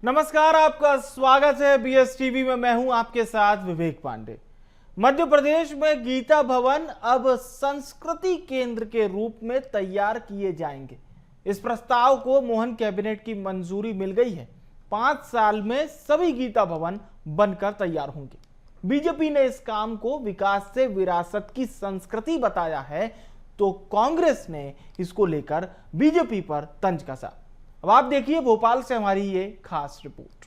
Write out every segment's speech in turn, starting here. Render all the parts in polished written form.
नमस्कार, आपका स्वागत है बीएस टीवी में। मैं हूं आपके साथ विवेक पांडे। मध्य प्रदेश में गीता भवन अब संस्कृति केंद्र के रूप में तैयार किए जाएंगे। इस प्रस्ताव को मोहन कैबिनेट की मंजूरी मिल गई है। 5 साल में सभी गीता भवन बनकर तैयार होंगे। बीजेपी ने इस काम को विकास से विरासत की संस्कृति बताया है, तो कांग्रेस ने इसको लेकर बीजेपी पर तंज कसा। अब आप देखिए भोपाल से हमारी ये खास रिपोर्ट।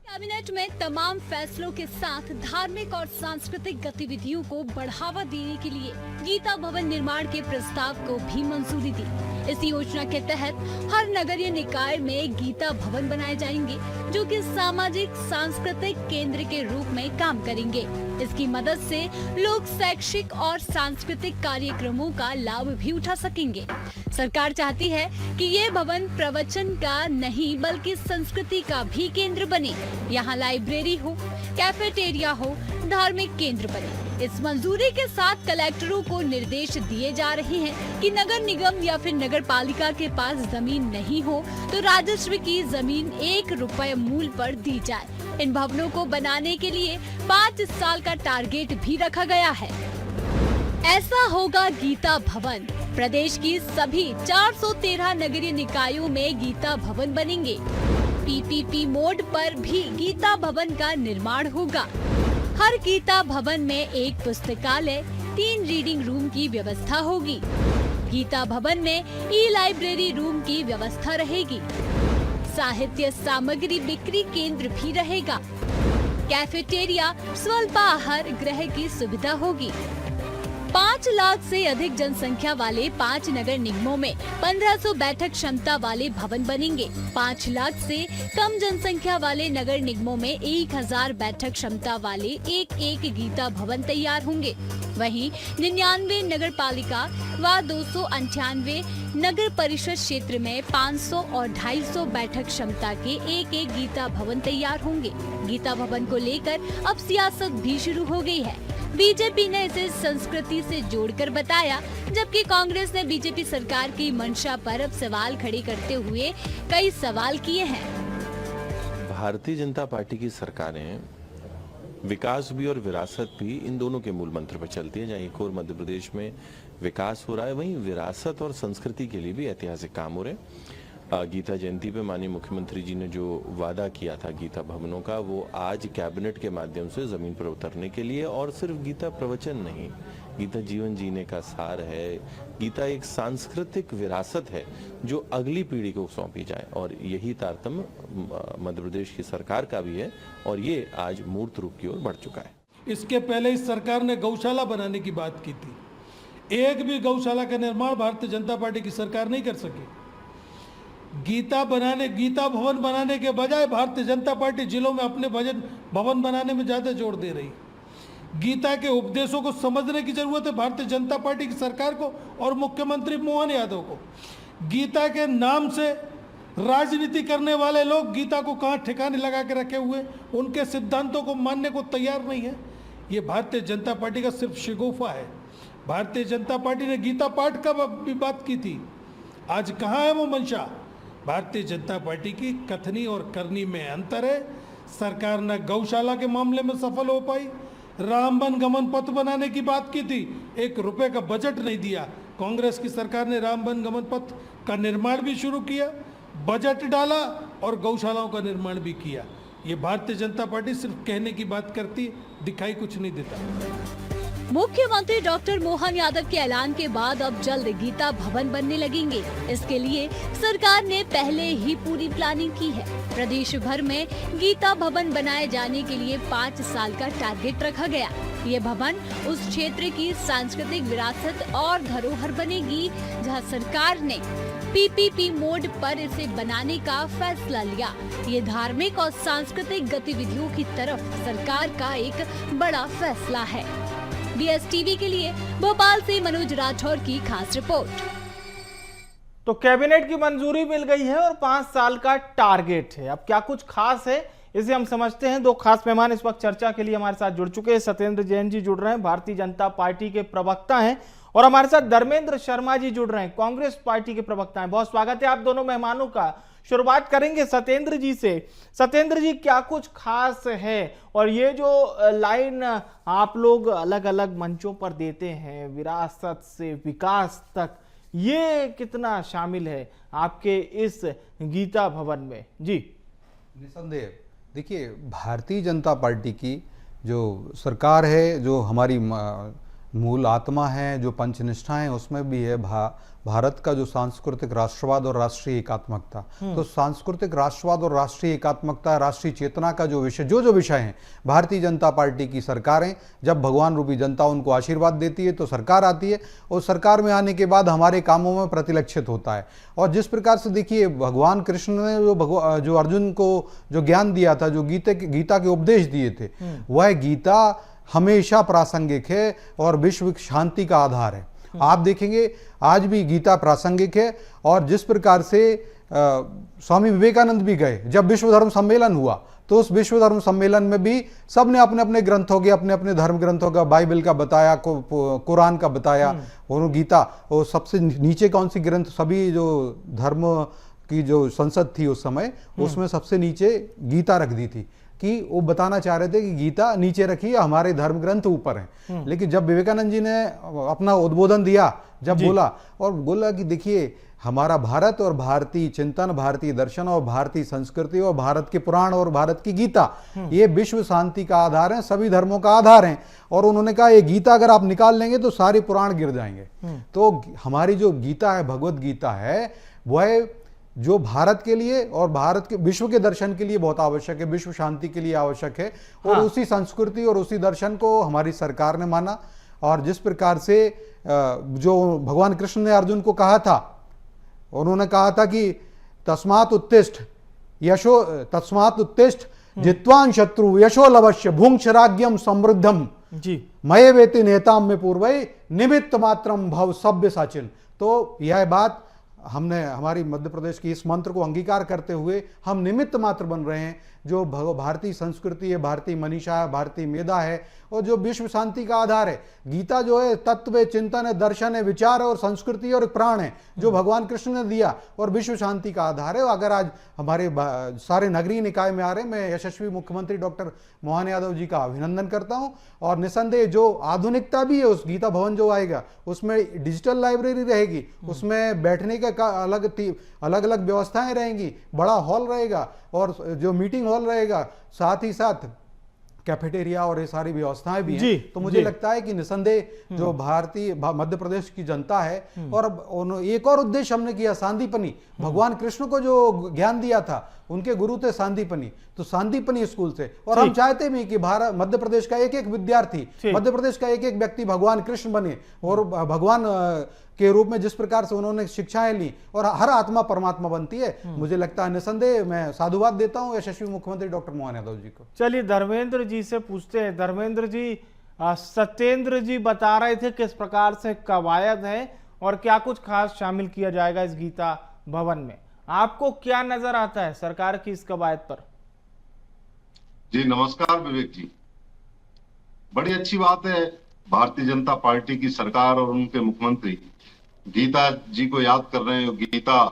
कैबिनेट में तमाम फैसलों के साथ धार्मिक और सांस्कृतिक गतिविधियों को बढ़ावा देने के लिए गीता भवन निर्माण के प्रस्ताव को भी मंजूरी दी। इस योजना के तहत हर नगरीय निकाय में गीता भवन बनाए जाएंगे, जो कि सामाजिक सांस्कृतिक केंद्र के रूप में काम करेंगे। इसकी मदद से लोग शैक्षिक और सांस्कृतिक कार्यक्रमों का लाभ भी उठा सकेंगे। सरकार चाहती है कि ये भवन प्रवचन का नहीं बल्कि संस्कृति का भी केंद्र बने। यहाँ लाइब्रेरी हो, कैफेटेरिया हो, धार्मिक केंद्र बने। इस मंजूरी के साथ कलेक्टरों को निर्देश दिए जा रहे हैं कि नगर निगम या फिर नगर पालिका के पास जमीन नहीं हो तो राजस्व की जमीन 1 रुपए मूल्य पर दी जाए। इन भवनों को बनाने के लिए 5 साल का टारगेट भी रखा गया है। ऐसा होगा गीता भवन। प्रदेश की सभी 413 नगरीय निकायों में गीता भवन बनेंगे। पीपीपी मोड पर भी गीता भवन का निर्माण होगा। हर गीता भवन में 1 पुस्तकालय, 3 रीडिंग रूम की व्यवस्था होगी। गीता भवन में ई-लाइब्रेरी रूम की व्यवस्था रहेगी। साहित्य सामग्री बिक्री केंद्र भी रहेगा। कैफेटेरिया, स्वल्पाहार गृह की सुविधा होगी। 5 लाख से अधिक जनसंख्या वाले 5 नगर निगमों में 1500 बैठक क्षमता वाले भवन बनेंगे। 5 लाख से कम जनसंख्या वाले नगर निगमों में 1000 बैठक क्षमता वाले एक गीता भवन तैयार होंगे। वहीं 99 नगर पालिका व 298 नगर परिषद क्षेत्र में 500 और 250 बैठक क्षमता के एक गीता भवन तैयार होंगे। गीता भवन को लेकर अब सियासत भी शुरू हो गई है। बीजेपी ने इसे संस्कृति से जोड़कर बताया, जबकि कांग्रेस ने बीजेपी सरकार की मंशा पर अब सवाल खड़े करते हुए कई सवाल किए हैं। भारतीय जनता पार्टी की सरकारें विकास भी और विरासत भी, इन दोनों के मूल मंत्र पर चलती है। जहाँ एक और मध्य प्रदेश में विकास हो रहा है, वहीं विरासत और संस्कृति के लिए भी ऐतिहासिक काम हो रहे हैं। गीता जयंती पे माननीय मुख्यमंत्री जी ने जो वादा किया था गीता भवनों का, वो आज कैबिनेट के माध्यम से जमीन पर उतरने के लिए, और सिर्फ गीता प्रवचन नहीं, गीता जीवन जीने का सार है। गीता एक सांस्कृतिक विरासत है जो अगली पीढ़ी को सौंपी जाए, और यही तारतम्य मध्य प्रदेश की सरकार का भी है, और ये आज मूर्त रूप की ओर बढ़ चुका है। इसके पहले इस सरकार ने गौशाला बनाने की बात की थी। एक भी गौशाला का निर्माण भारतीय जनता पार्टी की सरकार नहीं कर सकी। गीता भवन बनाने के बजाय भारतीय जनता पार्टी जिलों में अपने भवन बनाने में ज़्यादा जोर दे रही। गीता के उपदेशों को समझने की जरूरत है भारतीय जनता पार्टी की सरकार को और मुख्यमंत्री मोहन यादव को। गीता के नाम से राजनीति करने वाले लोग गीता को कहाँ ठिकाने लगा के रखे हुए, उनके सिद्धांतों को मानने को तैयार नहीं है। ये भारतीय जनता पार्टी का सिर्फ शिगोफा है। भारतीय जनता पार्टी ने गीता पाठ का भी बात की थी, आज कहाँ है वो मंशा? भारतीय जनता पार्टी की कथनी और करनी में अंतर है। सरकार न गौशाला के मामले में सफल हो पाई, रामबन गमन पथ बनाने की बात की थी, 1 रुपए का बजट नहीं दिया। कांग्रेस की सरकार ने रामबन गमन पथ का निर्माण भी शुरू किया, बजट डाला और गौशालाओं का निर्माण भी किया। ये भारतीय जनता पार्टी सिर्फ कहने की बात करती, दिखाई कुछ नहीं देता। मुख्यमंत्री डॉक्टर मोहन यादव के ऐलान के बाद अब जल्द गीता भवन बनने लगेंगे। इसके लिए सरकार ने पहले ही पूरी प्लानिंग की है। प्रदेश भर में गीता भवन बनाए जाने के लिए 5 साल का टारगेट रखा गया। ये भवन उस क्षेत्र की सांस्कृतिक विरासत और धरोहर बनेगी जहां सरकार ने पीपीपी मोड पर इसे बनाने का फैसला लिया। ये धार्मिक और सांस्कृतिक गतिविधियों की तरफ सरकार का एक बड़ा फैसला है। बीएस टीवी के लिए भोपाल से मनोज राठौर की खास रिपोर्ट। तो कैबिनेट की मंजूरी मिल गई है और 5 साल का टारगेट है। अब क्या कुछ खास है, इसे हम समझते हैं। 2 खास मेहमान इस वक्त चर्चा के लिए हमारे साथ जुड़ चुके हैं। सत्येंद्र जैन जी जुड़ रहे हैं, भारतीय जनता पार्टी के प्रवक्ता हैं, और हमारे साथ धर्मेंद्र शर्मा जी जुड़ रहे हैं, कांग्रेस पार्टी के प्रवक्ता हैं। बहुत स्वागत है आप दोनों मेहमानों का। शुरुआत करेंगे सत्येंद्र जी से। सत्येंद्र जी, क्या कुछ खास है और ये जो लाइन आप लोग अलग अलग मंचों पर देते हैं, विरासत से विकास तक, ये कितना शामिल है आपके इस गीता भवन में? जी। निसंदेह देखिए, भारतीय जनता पार्टी की जो सरकार है, जो हमारी मूल आत्मा है, जो पंचनिष्ठा है, उसमें भी है भारत का जो सांस्कृतिक राष्ट्रवाद और राष्ट्रीय एकात्मकता। तो सांस्कृतिक राष्ट्रवाद और राष्ट्रीय एकात्मकता, राष्ट्रीय चेतना का जो विषय, जो विषय हैं, भारतीय जनता पार्टी की सरकारें, जब भगवान रूपी जनता उनको आशीर्वाद देती है तो सरकार आती है, और सरकार में आने के बाद हमारे कामों में प्रतिलक्षित होता है। और जिस प्रकार से देखिए, भगवान कृष्ण ने जो अर्जुन को जो ज्ञान दिया था, जो गीता के उपदेश दिए थे, वह गीता हमेशा प्रासंगिक है और विश्व शांति का आधार है। आप देखेंगे आज भी गीता प्रासंगिक है। और जिस प्रकार से स्वामी विवेकानंद भी गए, जब विश्व धर्म सम्मेलन हुआ, तो उस विश्व धर्म सम्मेलन में भी सबने अपने अपने ग्रंथों के, अपने अपने धर्म ग्रंथों का, बाइबल का बताया, कुरान का बताया, और गीता, और सबसे नीचे कौन सी ग्रंथ, सभी जो धर्म की जो संसद थी उस समय, उसमें सबसे नीचे गीता रख दी थी, कि वो बताना चाह रहे थे कि गीता नीचे रखी, हमारे धर्म ग्रंथ ऊपर हैं। लेकिन जब विवेकानंद जी ने अपना उद्बोधन दिया, जब बोला कि देखिए, हमारा भारत और भारतीय चिंतन, भारतीय दर्शन और भारतीय संस्कृति और भारत के पुराण और भारत की गीता, ये विश्व शांति का आधार है, सभी धर्मों का आधार है। और उन्होंने कहा, ये गीता अगर आप निकाल लेंगे तो सारे पुराण गिर जाएंगे। तो हमारी जो गीता है, भगवत गीता है, वह जो भारत के लिए और भारत के विश्व के दर्शन के लिए बहुत आवश्यक है, विश्व शांति के लिए आवश्यक है। और उसी संस्कृति और उसी दर्शन को हमारी सरकार ने माना। और जिस प्रकार से जो भगवान कृष्ण ने अर्जुन को कहा था, उन्होंने कहा था कि तस्मात् उत्तिष्ठ जित्वान शत्रु यशो लवश्य भुंक्ष राज्यम समृद्धम मये वेति नेताम में पूर्वै निमित्त मात्रम भव सभ्य साचिन। तो यह बात हमने हमारी मध्य प्रदेश की इस मंत्र को अंगीकार करते हुए हम निमित्त मात्र बन रहे हैं। जो भारतीय संस्कृति है, भारतीय मनीषा है, भारतीय मेधा है, और जो विश्व शांति का आधार है। गीता जो है तत्व है, चिंतन है, दर्शन है, विचार है और संस्कृति और प्राण है, जो भगवान कृष्ण ने दिया और विश्व शांति का आधार है। अगर आज हमारे सारे नगरीय निकाय में आ रहे, मैं यशस्वी मुख्यमंत्री डॉक्टर मोहन यादव जी का अभिनंदन करता हूं। और निसंदेह जो आधुनिकता भी है, उस गीता भवन जो आएगा, उसमें डिजिटल लाइब्रेरी रहेगी, उसमें बैठने का अलग अलग व्यवस्थाएं रहेंगी, बड़ा हॉल रहेगा और जो मीटिंग हॉल रहेगा, साथ ही साथ कैफेटेरिया और ये सारी व्यवस्थाएं भी हैं। तो मुझे लगता है कि निसंदेह जो भारतीय मध्य प्रदेश की जनता है, और एक और उद्देश्य हमने किया, सांदीपनी। भगवान कृष्ण को जो ज्ञान दिया था, उनके गुरु थे सांदीपनी, तो सांदीपनी स्कूल से। और हम चाहते भी कि भारत मध्य प्रदेश का एक एक विद्यार्थी, मध्य प्रदेश का एक एक व्यक्ति भगवान कृष्ण बने, और भगवान के रूप में जिस प्रकार से उन्होंने शिक्षाएं ली, और हर आत्मा परमात्मा बनती है। मुझे लगता है, निसंदेह मैं साधुवाद देता हूं यशस्वी मुख्यमंत्री डॉक्टर मोहन यादव जी को। चलिए धर्मेंद्र जी से पूछते हैं। धर्मेंद्र जी, सत्येंद्र जी बता रहे थे किस प्रकार से कवायद है और क्या कुछ खास शामिल किया जाएगा इस गीता भवन में, आपको क्या नजर आता है सरकार की इस कवायद पर? जी नमस्कार विवेक जी, बड़ी अच्छी बात है। भारतीय जनता पार्टी की सरकार और उनके मुख्यमंत्री गीता जी को याद कर रहे हैं, गीता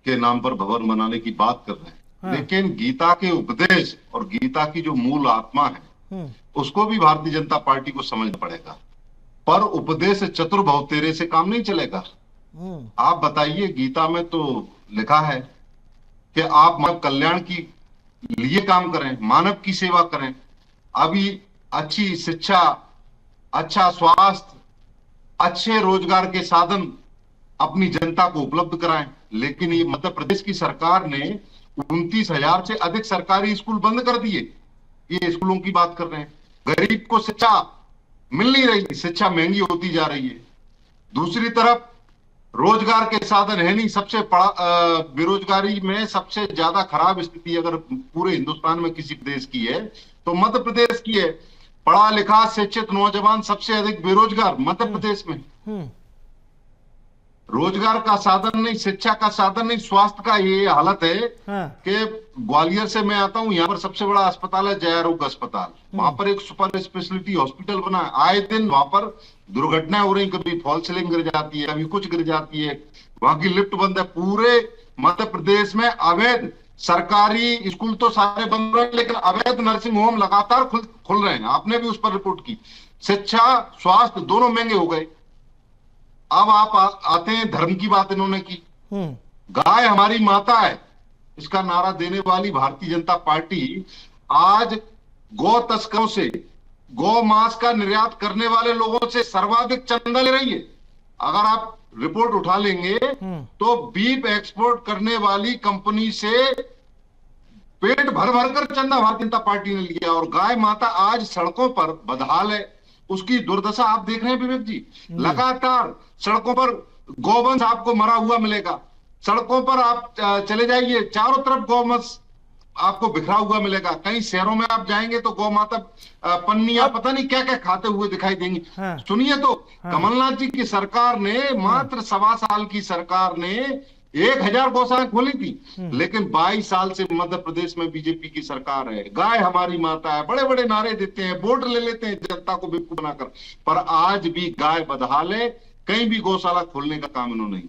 के नाम पर भवन बनाने की बात कर रहे हैं। लेकिन गीता के उपदेश और गीता की जो मूल आत्मा है, उसको भी भारतीय जनता पार्टी को समझना पड़ेगा। पर उपदेश चतुर्भव तेरे से काम नहीं चलेगा। आप बताइए, गीता में तो लिखा है कि आप मानव कल्याण की लिए काम करें, मानव की सेवा करें, अभी अच्छी शिक्षा, अच्छा स्वास्थ्य, अच्छे रोजगार के साधन अपनी जनता को उपलब्ध कराएं। लेकिन ये मध्य प्रदेश की सरकार ने 29,000 से अधिक सरकारी स्कूल बंद कर दिए। ये स्कूलों की बात कर रहे हैं। गरीब को शिक्षा मिल नहीं रही, शिक्षा महंगी होती जा रही है। दूसरी तरफ रोजगार के साधन है नहीं। सबसे बेरोजगारी में सबसे ज्यादा खराब स्थिति अगर पूरे हिंदुस्तान में किसी प्रदेश की है तो मध्य प्रदेश की है। पढ़ा लिखा शिक्षित नौजवान सबसे अधिक बेरोजगार मध्य प्रदेश में। रोजगार का साधन नहीं, शिक्षा का साधन नहीं, स्वास्थ्य का ये हालत है हाँ। कि ग्वालियर से मैं आता हूँ, यहाँ पर सबसे बड़ा अस्पताल है जय आरोग्य अस्पताल। वहां पर एक सुपर स्पेशलिटी हॉस्पिटल बना है। आए दिन वहां पर दुर्घटनाएं हो रही, कभी फॉल सीलिंग गिर जाती है, कभी कुछ गिर जाती है, वहां की लिफ्ट बंद है। पूरे मध्य प्रदेश में अवैध, सरकारी स्कूल तो सारे बंद हो रहे हैं, लेकिन अवैध नर्सिंग होम लगातार खुल रहे हैं। आपने भी उस पर रिपोर्ट की। शिक्षा, स्वास्थ्य दोनों महंगे हो गए। अब आप आते हैं धर्म की बात इन्होंने की। गाय हमारी माता है, इसका नारा देने वाली भारतीय जनता पार्टी आज गौ तस्करों से, गौ मांस का निर्यात करने वाले लोगों से सर्वाधिक चंदा ले रही है। अगर आप रिपोर्ट उठा लेंगे तो बीफ एक्सपोर्ट करने वाली कंपनी से पेट भर भर कर चंदा भारतीय जनता पार्टी ने लिया। और गाय माता आज सड़कों पर बदहाल है, उसकी दुर्दशा आप देख रहे हैं विवेक जी। लगातार सड़कों पर गौवंश आपको मरा हुआ मिलेगा। सड़कों पर आप चले जाइए, चारों तरफ गौवंश आपको बिखरा हुआ मिलेगा। कई शहरों में आप जाएंगे तो गौ माता पन्नियां पता नहीं क्या क्या खाते हुए दिखाई देंगी। हाँ। सुनिए तो, कमलनाथ जी की सरकार ने, मात्र 1.25 साल की सरकार ने 1000 गौशालाएं खोली थी, लेकिन 22 साल से मध्य प्रदेश में बीजेपी की सरकार है। गाय हमारी माता है, बड़े बड़े नारे देते हैं, वोट ले लेते हैं जनता को बेवकूफ बनाकर, पर आज भी गाय बदहाल है। कहीं भी गौशाला खोलने का काम इन्होंने नहीं।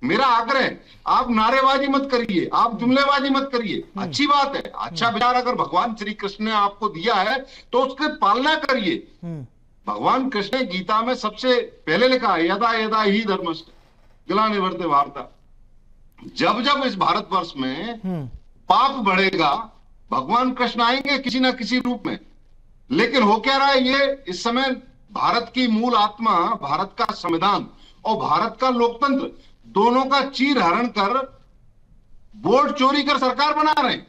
मेरा आग्रह है, आप नारेबाजी मत करिए, आप जुमलेबाजी मत करिए। अच्छी बात है, अच्छा विचार अगर भगवान श्री कृष्ण ने आपको दिया है तो उसकी पालना करिए। भगवान कृष्ण ने गीता में सबसे पहले लिखा है, यदा यदा ही धर्मस्य ग्लानिर्भरते भारत। जब जब इस भारतवर्ष में पाप बढ़ेगा, भगवान कृष्ण आएंगे किसी ना किसी रूप में। लेकिन हो क्या रहा है, ये इस समय भारत की मूल आत्मा, भारत का संविधान और भारत का लोकतंत्र दोनों का चीर हरण कर, वोट चोरी कर सरकार बना रहे हैं।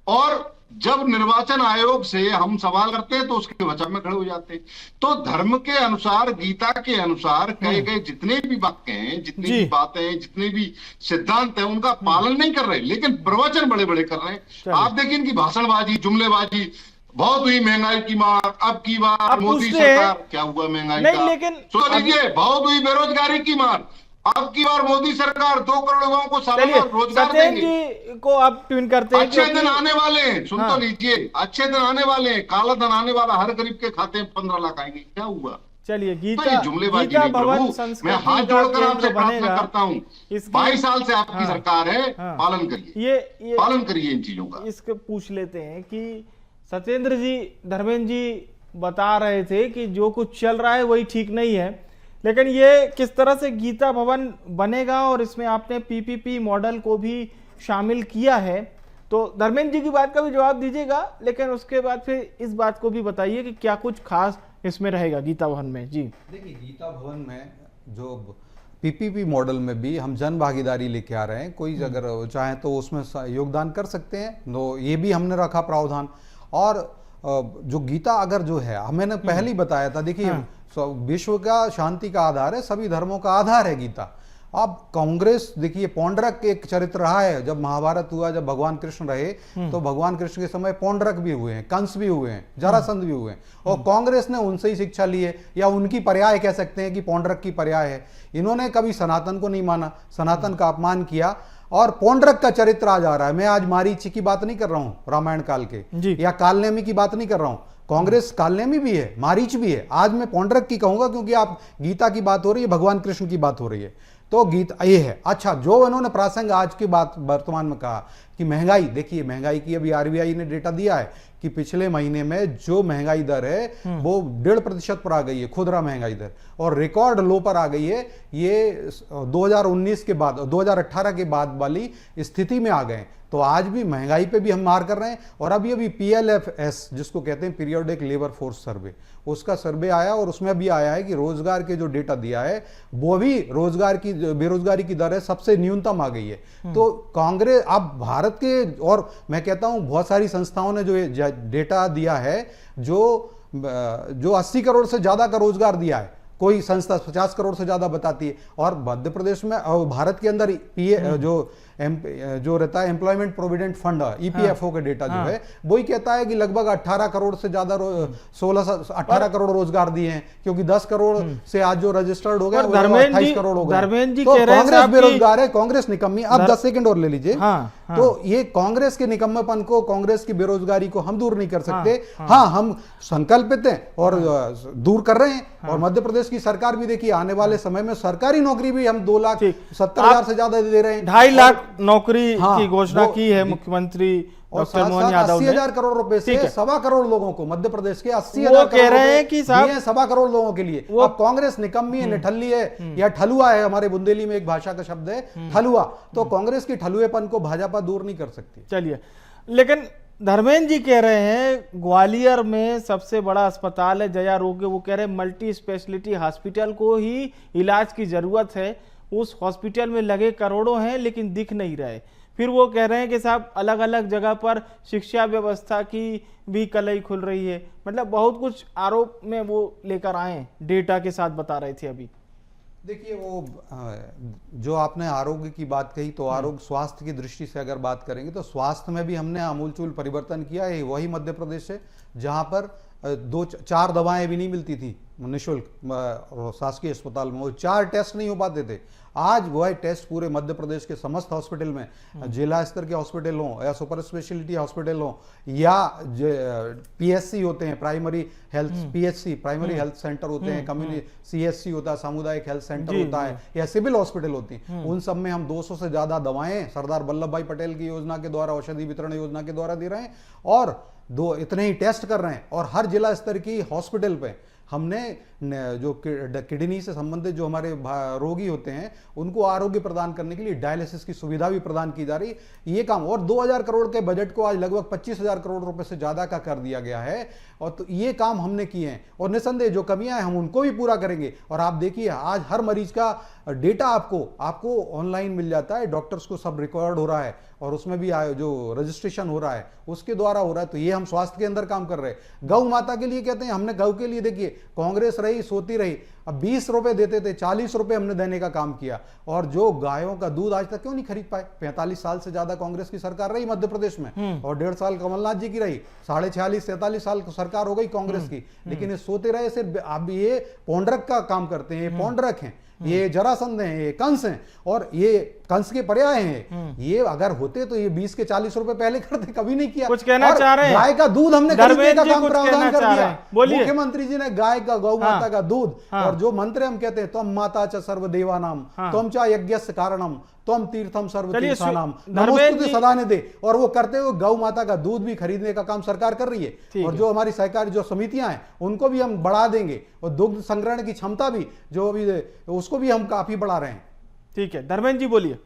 और जब निर्वाचन आयोग से हम सवाल करते हैं तो उसके बचाव में खड़े हो जाते हैं। तो धर्म के अनुसार, गीता के अनुसार कहे गए जितने भी वाक्य हैं, जितनी भी बातें हैं, जितने भी सिद्धांत हैं, उनका पालन नहीं कर रहे, लेकिन प्रवचन बड़े बड़े कर रहे हैं। आप देखिए इनकी भाषणबाजी, जुमलेबाजी। बहुत हुई महंगाई की मार, अब की बार मोदी सरकार, क्या हुआ महंगाई का? लेकिन सुन लीजिए, बहुत हुई बेरोजगारी की मार, अब की बार मोदी सरकार 2 करोड़ लोगों को सालाना रोजगार देंगे। जी को आप ट्यून करते हैं, अच्छे दिन आने वाले हैं, सुन तो लीजिए, अच्छे दिन आने वाले हैं, काला धन आने वाला, हर गरीब के खाते में 15 लाख आएंगे। क्या हुआ? चलिए, गीता भवन मैं हाथ जोड़कर आपसे प्रार्थना करता हूँ, 22 साल से आपकी सरकार है, पालन करिए, ये पालन करिए इन चीजों का। इसको पूछ लेते हैं कि सत्येंद्र जी, धर्मेंद्र जी बता रहे थे कि जो कुछ चल रहा है वही ठीक नहीं है, लेकिन ये किस तरह से गीता भवन बनेगा, और इसमें आपने पीपीपी मॉडल को भी शामिल किया है, तो धर्मेंद्र जी की बात का भी जवाब दीजिएगा, लेकिन उसके बाद फिर इस बात को भी बताइए कि क्या कुछ खास इसमें रहेगा गीता भवन में। जी देखिए, गीता भवन में जो पीपीपी मॉडल में भी हम जन भागीदारी लेके आ रहे हैं। कोई अगर चाहे तो उसमें योगदान कर सकते हैं, तो ये भी हमने रखा प्रावधान। और जो गीता अगर जो है, मैंने पहले ही बताया था, देखिए विश्व का शांति का आधार है, सभी धर्मों का आधार है गीता। अब कांग्रेस देखिए, पौंड्रक एक चरित्र रहा है, जब महाभारत हुआ, जब भगवान कृष्ण रहे, तो भगवान कृष्ण के समय पौंड्रक भी हुए हैं, कंस भी हुए हैं, जरासंध भी हुए हैं, और कांग्रेस ने उनसे ही शिक्षा ली है, या उनकी पर्याय कह सकते हैं कि पौंड्रक की पर्याय है। इन्होंने कभी सनातन को नहीं माना, सनातन का अपमान किया, और पौंड्रक का चरित्र आज आ रहा है। मैं आज मारीच की बात नहीं कर रहा हूं, रामायण काल के, या कालनेमी की बात नहीं कर रहा हूं। कांग्रेस कालनेमी भी है, मारीच भी है। आज मैं पौंड्रक की कहूंगा, क्योंकि आप गीता की बात हो रही है, भगवान कृष्ण की बात हो रही है, तो गीता ये है। अच्छा, जो इन्होंने प्रासंग आज की बात वर्तमान में कहा कि महंगाई, देखिए महंगाई की अभी आरबीआई ने डेटा दिया है कि पिछले महीने में जो महंगाई दर है वो 1.5% पर आ गई है, खुदरा महंगाई दर, और रिकॉर्ड लो पर आ गई है। ये 2019 के बाद, 2018 के बाद वाली स्थिति में आ गए। तो आज भी महंगाई पे भी हम मार कर रहे हैं। और अभी PLFS जिसको कहते हैं पीरियोडिक लेबर फोर्स सर्वे, उसका सर्वे आया, और उसमें भी आया है कि रोजगार के जो डेटा दिया है वो भी रोजगार की, बेरोजगारी की दर है सबसे न्यूनतम आ गई है। तो कांग्रेस, अब भारत के, और मैं कहता हूं बहुत सारी संस्थाओं ने जो डेटा दिया है, जो 80 करोड़ से ज्यादा का रोजगार दिया है, कोई संस्था 50 करोड़ से ज्यादा बताती है। और मध्य प्रदेश में और भारत के अंदर जो रहता है एम्प्लॉयमेंट प्रोविडेंट फंड ईपीएफओ का डेटा जो है वही कहता है कि लगभग 18 करोड़ से ज्यादा 18 करोड़ रोजगार दिए हैं, क्योंकि 10 करोड़ से आज जो रजिस्टर्ड हो गया वो 28 करोड़ हो गए। तो कांग्रेस बेरोजगार है, कांग्रेस निकम्मी। अब 10 सेकंड और ले लीजिए। तो ये कांग्रेस के निकम्मेपन को, कांग्रेस की बेरोजगारी को हम दूर नहीं कर सकते। हाँ, हम संकल्पित हैं और दूर कर रहे हैं। और मध्य प्रदेश की सरकार भी देखिए आने वाले समय में सरकारी नौकरी भी हम 2,70,000 से ज्यादा दे रहे हैं। 2.5 लाख नौकरी की घोषणा की है मुख्यमंत्री डॉक्टर मोहन यादव ने। 80,000 करोड़ रुपए से 1.25 करोड़ लोगों को मध्य प्रदेश के 80,000 कह रहे हैं कि साहब 1.25 करोड़ लोगों के लिए। अब कांग्रेस निकम्मी है, निठल्ली है या ठलुआ है, हमारे बुंदेली में एक भाषा का शब्द है ठलुआ। तो कांग्रेस की ठलुएपन को भाजपा दूर नहीं कर सकती। चलिए, लेकिन धर्मेंद्र जी कह रहे हैं ग्वालियर में सबसे बड़ा अस्पताल है जया रोग, वो कह रहे हैं मल्टी स्पेशलिटी हॉस्पिटल को ही इलाज की जरूरत है। उस हॉस्पिटल में लगे करोड़ों हैं लेकिन दिख नहीं रहे। फिर वो कह रहे हैं कि साहब अलग अलग जगह पर शिक्षा व्यवस्था की भी कलई खुल रही है। मतलब बहुत कुछ आरोप में वो लेकर आए, डेटा के साथ बता रहे थे अभी। देखिए, वो जो आपने आरोग्य की बात कही, तो आरोग्य स्वास्थ्य की दृष्टि से अगर बात करेंगे तो स्वास्थ्य में भी हमने आमूलचूल परिवर्तन किया है। वही मध्य प्रदेश है जहां पर 2-4 दवाएं भी नहीं मिलती थी निःशुल्क शासकीय अस्पताल में, वो 4 टेस्ट नहीं हो पाते थे। आज वह टेस्ट पूरे मध्य प्रदेश के समस्त हॉस्पिटल में, जिला स्तर के हॉस्पिटल हो या सुपर स्पेशलिटी हॉस्पिटल हो या पीएससी होते हैं, primary health PHC primary health centre होते हैं, कम्युनिटी सीएससी होता है, सामुदायिक हेल्थ सेंटर होता है, या सिविल हॉस्पिटल होती हैं, उन सब में हम 200 से ज्यादा दवाएं सरदार वल्लभ भाई पटेल की योजना के द्वारा, औषधि वितरण योजना के द्वारा दे रहे हैं और इतने ही टेस्ट कर रहे हैं। और हर जिला स्तर की हॉस्पिटल पे हमने जो किडनी से संबंधित जो हमारे रोगी होते हैं उनको आरोग्य प्रदान करने के लिए डायलिसिस की सुविधा भी प्रदान की जा रही है। ये काम और 2,000 करोड़ के बजट को आज लगभग 25,000 करोड़ रुपए से ज्यादा का कर दिया गया है। और तो ये काम हमने किए हैं और निसंदेह जो कमियां हैं हम उनको भी पूरा करेंगे। और आप देखिए आज हर मरीज का डेटा आपको ऑनलाइन मिल जाता है, डॉक्टर्स को सब रिकॉर्ड हो रहा है और उसमें भी जो रजिस्ट्रेशन हो रहा है उसके द्वारा हो रहा है। तो ये हम स्वास्थ्य के अंदर काम कर रहे हैं। गौ माता के लिए कहते हैं, हमने गौ के लिए देखिए कांग्रेस रही सोती रही, अब 20 रुपए देते थे, 40 रुपए हमने देने का काम किया। और जो गायों का दूध आज तक क्यों नहीं खरीद पाए? 45 साल से ज्यादा कांग्रेस की सरकार रही मध्य प्रदेश में और 1.5 साल कमलनाथ जी की रही, 46-47 साल सरकार हो गई कांग्रेस की, लेकिन ये सोते रहे। सिर्फ अब ये पौंडरक का काम करते हैं, ये पौंडरक हैं, ये जरासंध हैं, ये कंस हैं और ये कंस के पर्याय हैं। ये अगर होते तो ये 20 के 40 रुपए पहले करते, कभी नहीं किया। कुछ कहना चाह रहे हैं? गाय का दूध हमने खरीदने का काम प्रावधान कर दिया। बोलिए। मुख्यमंत्री जी ने गाय का, गौ माता का दूध और जो मंत्र हम कहते हैं, तुम माता च सर्वदेवानाम, तुम चा यज्ञस्य कारणम, तुम तीर्थम सर्वतीर्थानाम, नमोस्तुते सदा ने दे, और वो करते हुए गौ माता का दूध भी खरीदने का काम सरकार कर रही है। और जो हमारी सहकारी जो समितियां हैं उनको भी हम बढ़ा देंगे और दुग्ध संग्रहण की क्षमता भी जो अभी उसको भी हम काफी बढ़ा रहे हैं। ठीक है, धर्मेंद्र जी बोलिए।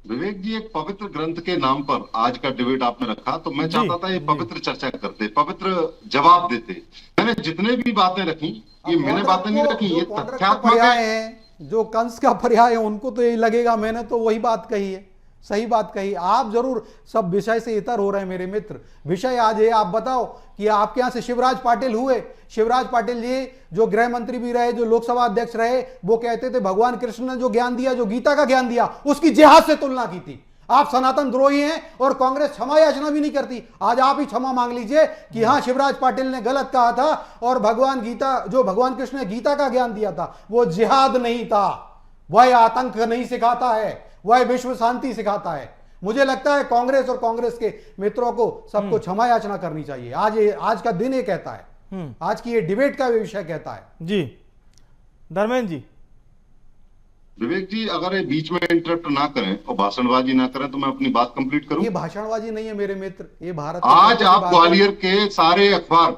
विवेक जी, एक पवित्र ग्रंथ के नाम पर आज का डिबेट आपने रखा, तो मैं चाहता था ये पवित्र चर्चा करते, पवित्र जवाब देते। मैंने जितने भी बातें रखी, ये मैंने बातें नहीं रखी, ये तथ्यात्मक है। जो कंस का पर्याय है उनको तो यही लगेगा मैंने तो वही बात कही है, सही बात कही। आप जरूर सब विषय से इतर हो रहे हैं मेरे मित्र। विषय आज है, आप बताओ कि आपके यहां से शिवराज पाटिल हुए। शिवराज पाटिल जी जो गृह मंत्री भी रहे, जो लोकसभा अध्यक्ष रहे, वो कहते थे भगवान कृष्ण ने जो ज्ञान दिया, जो गीता का ज्ञान दिया, उसकी जिहाद से तुलना की थी। आप सनातन द्रोही हैं और कांग्रेस क्षमा याचना भी नहीं करती। आज आप ही क्षमा मांग लीजिए कि हाँ, शिवराज पाटिल ने गलत कहा था और भगवान कृष्ण ने गीता का ज्ञान दिया था वो जिहाद नहीं था, वह आतंक नहीं सिखाता है, वह विश्व शांति सिखाता है। मुझे लगता है कांग्रेस और कांग्रेस के मित्रों को सबको क्षमा याचना करनी चाहिए। आज का दिन ये कहता है, आज की ये डिबेट का विषय कहता है। जी धर्मेंद्र जी। विवेक जी, अगर ये बीच में इंटरप्ट ना करें और भाषणबाजी ना करें तो मैं अपनी बात कंप्लीट करूं। ये भाषणबाजी नहीं है मेरे मित्र, ये भारत। आज आप ग्वालियर के सारे अखबार,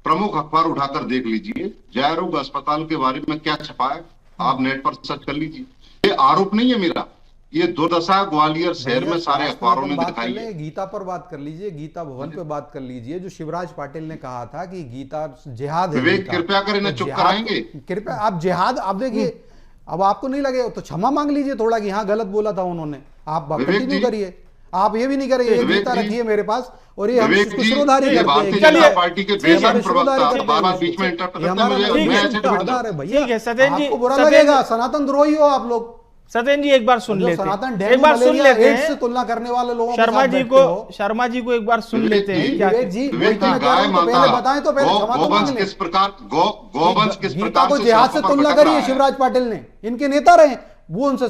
प्रमुख अखबार उठाकर देख लीजिए, जय रोग अस्पताल के बारे में क्या छपा है, आप नेट पर सर्च कर लीजिए। ये आरोप नहीं है मेरा, ये दुर्दशा ग्वालियर शहर में सारे अखबारों ने दिखाई है। गीता पर बात कर लीजिए, गीता भवन पे बात कर लीजिए, जो शिवराज पाटिल ने कहा था कि गीता जिहाद है। विवेक कृपया कर इन्हें चुप कराएंगे? कृपया आप जिहाद, आप देखिए, अब आपको नहीं लगे तो क्षमा मांग लीजिए थोड़ा कि हाँ गलत बोला था उन्होंने, आप कंटिन्यू करिए। आप ये भी नहीं करें, ये विवेक गीता जी, रखिए मेरे पास और ये हम विवेक जी, रिश्वतदारी ये करते भारतीय हैं। जनता चलिए, पार्टी के ये देश हमारी प्रवक्ता रिश्वतदारी करते बार बार हैं। बीच में इंटरप्ट ये करते हमारा हैं, ठीक मैं है, ऐसे डिबेट आधार है करता भैया। ठीक है, सत्येंद्र जी, आपको बुरा सत्येंद्र लगेगा, सनातन द्रोही हो आप लोग। सत्येंद्र जी एक बार सुन जो लेते सनातन हैं, डेंगू एक बार सुन मलेरिया लेते एड्स से हैं तुलना करने वाले लोगों के शर्मा साथ जी बैठते को, हो। शर्मा जी को एक बार सुन विवेक लेते हैं जी, क्या विवेक जी, विवेक वही तो जी, मैं कह रहा गाय हूं, तो माता पहले बताएं, तो पहले क्षमा तो मांग गोवंश लें। किस प्रकार गोवंश किस गीता प्रकार को से जिहाद से सड़कों पर तुलना भटक करिए, रहा है। शिवराज पाटिल ने, इनके नेता रहे, वो उनसे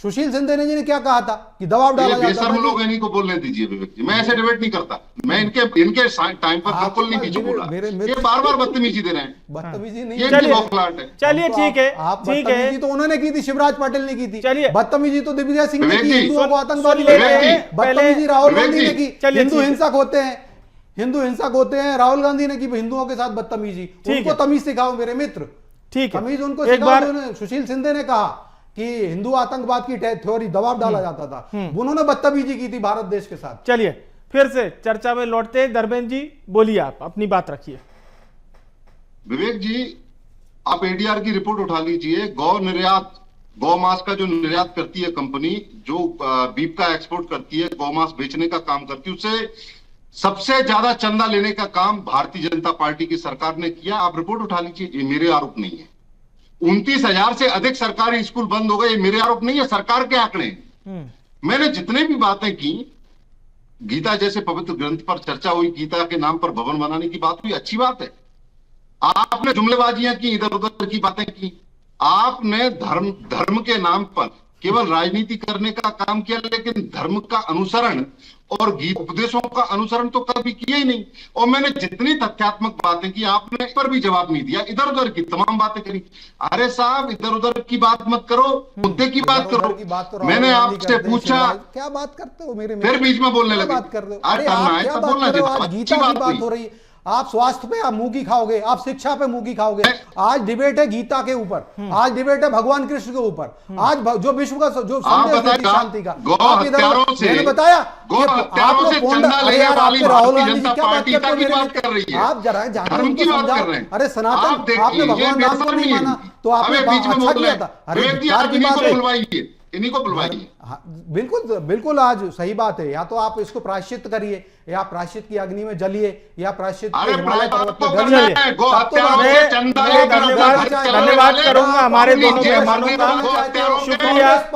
सुशील सिंधे ने जी ने क्या कहा था कि दबाव डाला ये जाता बेशर्म था लोग कि- इन्हीं को बोलने दीजिए विवेक जी, मैं ऐसे डिबेट नहीं करता, मैं इनके टाइम पर बिल्कुल नहीं पीछे बोला, ये बार बार बदतमीजी दे रहे हैं, बदतमीजी नहीं ये है। भी बौखलाहट है। चलिए तो ठीक है, आप ठीक है, बदतमीजी तो उन्होंने की थी, शिवराज पाटिल ने की थी। चलिए। बदतमीजी तो दिग्विजय सिंह ने विवेक की, जी, हिंदुओं को आतंकवादी सुन बनाया। लेते हैं, बदतमीजी पहले- राहुल विवेक गांधी ने जी, की, चलिए, हिंदू ठीक है। हिंसक होते हैं, हिंदू हिंसक होते हैं, राहुल गांधी ने की हिंदुओं के साथ बदतमीजी। ठीक उनको है। तमीज सिखाओ मेरे मित्र, ठीक है, तमीज उनको एक सिखाओ। बार उन्होंने सुशील सिंधे ने कहा कि हिंदू आतंकवाद की थ्योरी, दबाव डाला जाता था, उन्होंने बदतमीजी की थी भारत देश के साथ। चलिए फिर से चर्चा में लौटते हैं। धर्मेंद्र जी बोलिए, आप अपनी बात रखिए। विवेक जी, आप एडीआर की रिपोर्ट उठा लीजिए, गौ मांस का जो निर्यात करती है कंपनी, जो बीफ का एक्सपोर्ट करती है, गौ मांस बेचने का काम करती है, उससे सबसे ज्यादा चंदा लेने का काम भारतीय जनता पार्टी की सरकार ने किया। आप रिपोर्ट उठा लीजिए, ये मेरे आरोप नहीं है। 29,000 से अधिक सरकारी स्कूल बंद हो गए, ये मेरे आरोप नहीं है, सरकार के आंकड़े हैं। मैंने जितने भी बातें की, गीता जैसे पवित्र ग्रंथ पर चर्चा हुई, गीता के नाम पर भवन बनाने की बात हुई, अच्छी बात है। आपने जुमलेबाजियां की, इधर उधर की बातें की, आपने धर्म के नाम पर केवल राजनीति करने का काम किया, लेकिन धर्म का अनुसरण और गीत उपदेशों का अनुसरण तो कभी किया ही नहीं। और मैंने जितनी तथ्यात्मक बातें की, आपने इस पर भी जवाब नहीं दिया, इधर उधर की तमाम बातें करी। अरे साहब, इधर उधर की बात मत करो, मुद्दे की बात इधर-उधर करो। की बात तो राहुल मैंने गांधी आपसे करते हैं, पूछा, शिवराज, क्या बात करते हो मेरे फिर बीच में बोलने क्या लगे। बात कर रहे हो? अरे अरे करना आप है क्या तो बात बोलना कर रहे हो? चाहिए, आज अच्छी गीता की बात बात हुई। हो रही है, आप स्वास्थ्य पे आप मुंह की खाओगे, आप शिक्षा पे मुंह की खाओगे। आज डिबेट है गीता के ऊपर, आज डिबेट है भगवान कृष्ण के ऊपर, आज जो विश्व का जो संदेश देती बताइए, शांति का, गौ आप इधर हत्यारों से- मैंने बताया गौ कि हत्यारों आप लोग से पोंडा- चंदा अरे लेने यार, वाली आपके राहुल भारतीय गांधी जी जनता क्या बात पार्टी करते हो की मेरे बात मित्र? कर रही है। आप जरा जाकर धर्म उनको की बात समझाओ। कर रहे हैं। अरे आप सनातन, देखिए, आपने ये भगवान राम को नहीं बेशर्मी है माना, इनकी। तो आपने हमें बीच में अच्छा बोल किया रहे हैं। था। अरे विवेक जी, धिक्कार आप की इन्हीं बात को है। बुलवाइए, इन्हीं को बुलवाइए। हाँ, बिल्कुल बिल्कुल, आज सही बात है। या तो आप इसको प्रायश्चित करिए, या प्रायश्चित की अग्नि में जलिए, या प्रायश्चित अरे हिमालय पर्वत प्रायश्चित पे तो गलिए। करना है, गौ तब तो हत्यारों बात से है। चंदा मैं लेकर धन्यवाद करूंगा हमारे दोनों मेहमानों का, शुक्रिया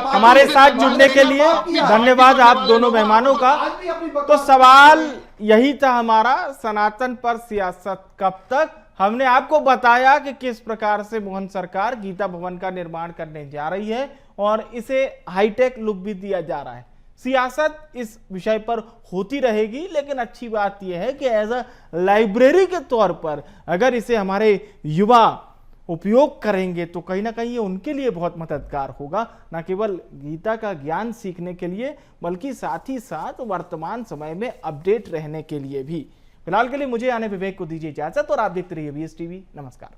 हमारे साथ जुड़ने के लिए, धन्यवाद आप दोनों मेहमानों का। तो सवाल यही था हमारा, सनातन पर सियासत कब तक। हमने आपको बताया कि किस प्रकार से मोहन सरकार गीता भवन का निर्माण करने जा रही है और इसे हाईटेक लुक भी दिया जा रहा है। सियासत इस विषय पर होती रहेगी, लेकिन अच्छी बात यह है कि एज अ लाइब्रेरी के तौर पर अगर इसे हमारे युवा उपयोग करेंगे तो कहीं ना कहीं ये उनके लिए बहुत मददगार होगा, न केवल गीता का ज्ञान सीखने के लिए बल्कि साथ ही साथ वर्तमान समय में अपडेट रहने के लिए भी। फिलहाल के लिए मुझे यानी विवेक को दीजिए इजाजत और आप देखते रहिए BS TV। नमस्कार।